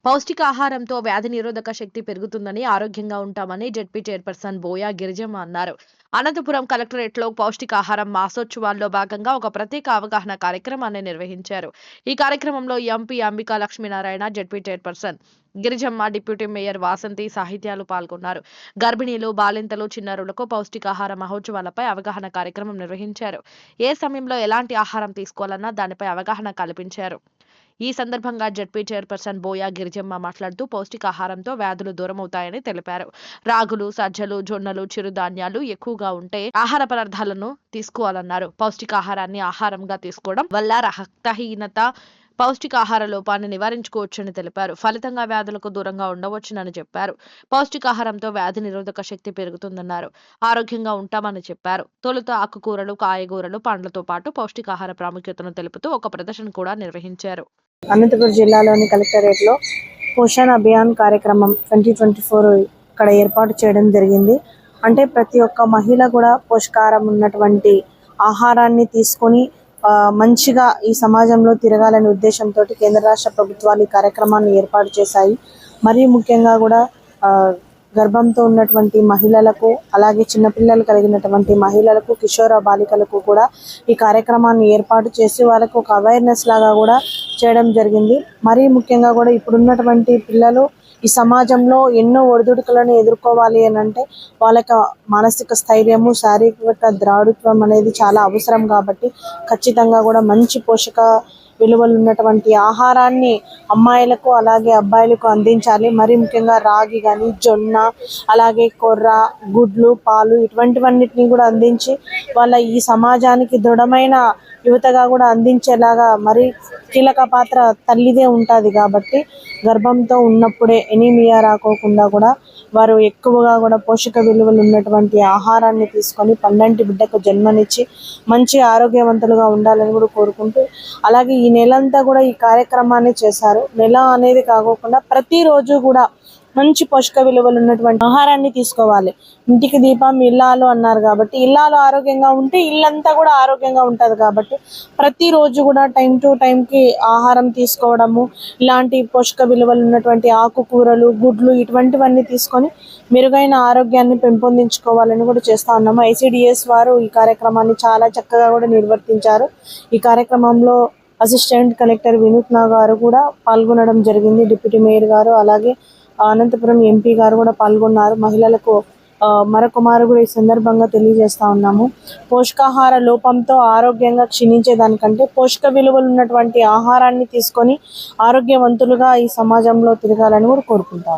పౌష్టికాహారంతో వ్యాధి నిరోధక శక్తి పెరుగుతుందని, ఆరోగ్యంగా ఉంటామని జెడ్పీ చైర్పర్సన్ బోయ గిరిజమ్మ అన్నారు. అనంతపురం కలెక్టరేట్లో పౌష్టికాహారం మాసోత్సవాల్లో భాగంగా ఒక ప్రత్యేక అవగాహన కార్యక్రమాన్ని నిర్వహించారు. ఈ కార్యక్రమంలో MP Ambika Lakshminarayana, ZP chairperson Girijamma, deputy mayor Vasanthi, సాహిత్యాలు పాల్గొన్నారు. గర్భిణీలు, బాలింతలు, చిన్నారులకు పౌష్టికాహార మహోత్సవాలపై అవగాహన కార్యక్రమం నిర్వహించారు. ఏ సమయంలో ఎలాంటి ఆహారం తీసుకోవాలన్నా దానిపై అవగాహన కల్పించారు. ఈ సందర్భంగా జెడ్పీ చైర్పర్సన్ బోయ గిరిజమ్మ మాట్లాడుతూ పౌష్టికాహారంతో వ్యాధులు దూరమవుతాయని తెలిపారు. రాగులు, సజ్జలు, జొన్నలు, చిరుధాన్యాలు ఎక్కువగా ఉంటే ఆహార పదార్థాలను తీసుకోవాలన్నారు. పౌష్టికాహారాన్ని ఆహారంగా తీసుకోవడం వల్ల రక్తహీనత, పౌష్టికాహార లోపాన్ని నివారించుకోవచ్చని తెలిపారు. ఫలితంగా వ్యాధులకు దూరంగా ఉండవచ్చునని చెప్పారు. పౌష్టికాహారంతో వ్యాధి నిరోధక శక్తి పెరుగుతుందన్నారు. ఆరోగ్యంగా ఉంటామని చెప్పారు. తొలుత ఆకుకూరలు, కాయగూరలు, పండ్లతో పాటు పౌష్టికాహార ప్రాముఖ్యతను తెలుపుతూ ఒక ప్రదర్శన కూడా నిర్వహించారు. అనంతపురం జిల్లాలోని కలెక్టరేట్లో పోషణ్ అభియాన్ కార్యక్రమం 2024 ఇక్కడ ఏర్పాటు చేయడం జరిగింది. అంటే ప్రతి ఒక్క మహిళ కూడా పోషకాహారం ఉన్నటువంటి ఆహారాన్ని తీసుకొని మంచిగా ఈ సమాజంలో తిరగాలనే ఉద్దేశంతో కేంద్ర రాష్ట్ర ప్రభుత్వాలు ఈ కార్యక్రమాన్ని ఏర్పాటు చేశాయి. మరీ ముఖ్యంగా కూడా గర్భంతో ఉన్నటువంటి మహిళలకు, అలాగే చిన్నపిల్లలు కలిగినటువంటి మహిళలకు, కిషోర బాలికలకు కూడా ఈ కార్యక్రమాన్ని ఏర్పాటు చేసి వాళ్ళకు ఒక అవేర్నెస్ లాగా కూడా చేయడం జరిగింది. మరీ ముఖ్యంగా కూడా ఇప్పుడున్నటువంటి పిల్లలు ఈ సమాజంలో ఎన్నో ఒడిదుడుకులను ఎదుర్కోవాలి అని అంటే వాళ్ళకి మానసిక స్థైర్యము, శారీరక దృఢత్వం అనేది చాలా అవసరం. కాబట్టి ఖచ్చితంగా కూడా మంచి పోషక విలువలు ఉన్నటువంటి ఆహారాన్ని అమ్మాయిలకు అలాగే అబ్బాయిలకు అందించాలి. మరీ ముఖ్యంగా రాగి కానీ, జొన్న, అలాగే కొర్ర, గుడ్లు, పాలు ఇటువంటివన్నిటిని కూడా అందించి వాళ్ళ ఈ సమాజానికి దృఢమైన యువతగా కూడా అందించేలాగా మరి కీలక పాత్ర తల్లిదే ఉంటుంది. కాబట్టి గర్భంతో ఉన్నప్పుడే ఎనీమియా రాకోకుండా కూడా వారు ఎక్కువగా కూడా పోషక విలువలు ఉన్నటువంటి ఆహారాన్ని తీసుకొని పండంటి బిడ్డకు జన్మనిచ్చి మంచి ఆరోగ్యవంతులుగా ఉండాలని కూడా కోరుకుంటూ, అలాగే ఈ నెలంతా కూడా ఈ కార్యక్రమాన్ని చేశారు. నెల అనేది కాకోకుండా ప్రతిరోజు కూడా మంచి పోషక విలువలు ఉన్నటువంటి ఆహారాన్ని తీసుకోవాలి. ఇంటికి దీపం ఇల్లాలు అన్నారు కాబట్టి ఇల్లాలు ఆరోగ్యంగా ఉంటే ఇల్లంతా కూడా ఆరోగ్యంగా ఉంటుంది. కాబట్టి ప్రతిరోజు కూడా టైం టు టైంకి ఆహారం తీసుకోవడము, ఇలాంటి పోషక విలువలు ఉన్నటువంటి ఆకుకూరలు, గుడ్లు ఇటువంటివన్నీ తీసుకొని మెరుగైన ఆరోగ్యాన్ని పెంపొందించుకోవాలని కూడా చేస్తూ ఉన్నాము. ICDS వారు ఈ కార్యక్రమాన్ని చాలా చక్కగా కూడా నిర్వర్తించారు. ఈ కార్యక్రమంలో అసిస్టెంట్ కలెక్టర్ వినూత్న గారు కూడా పాల్గొనడం జరిగింది. డిప్యూటీ మేయర్ గారు, అలాగే అనంతపురం ఎంపీ గారు కూడా పాల్గొన్నారు. మహిళలకు మరొక మారు కూడా ఈ సందర్భంగా తెలియజేస్తా ఉన్నాము. పోషకాహార లోపంతో ఆరోగ్యంగా క్షీణించేదానికంటే పోషక విలువలు ఉన్నటువంటి ఆహారాన్ని తీసుకొని ఆరోగ్యవంతులుగా ఈ సమాజంలో తిరగాలని కూడా కోరుకుంటాము.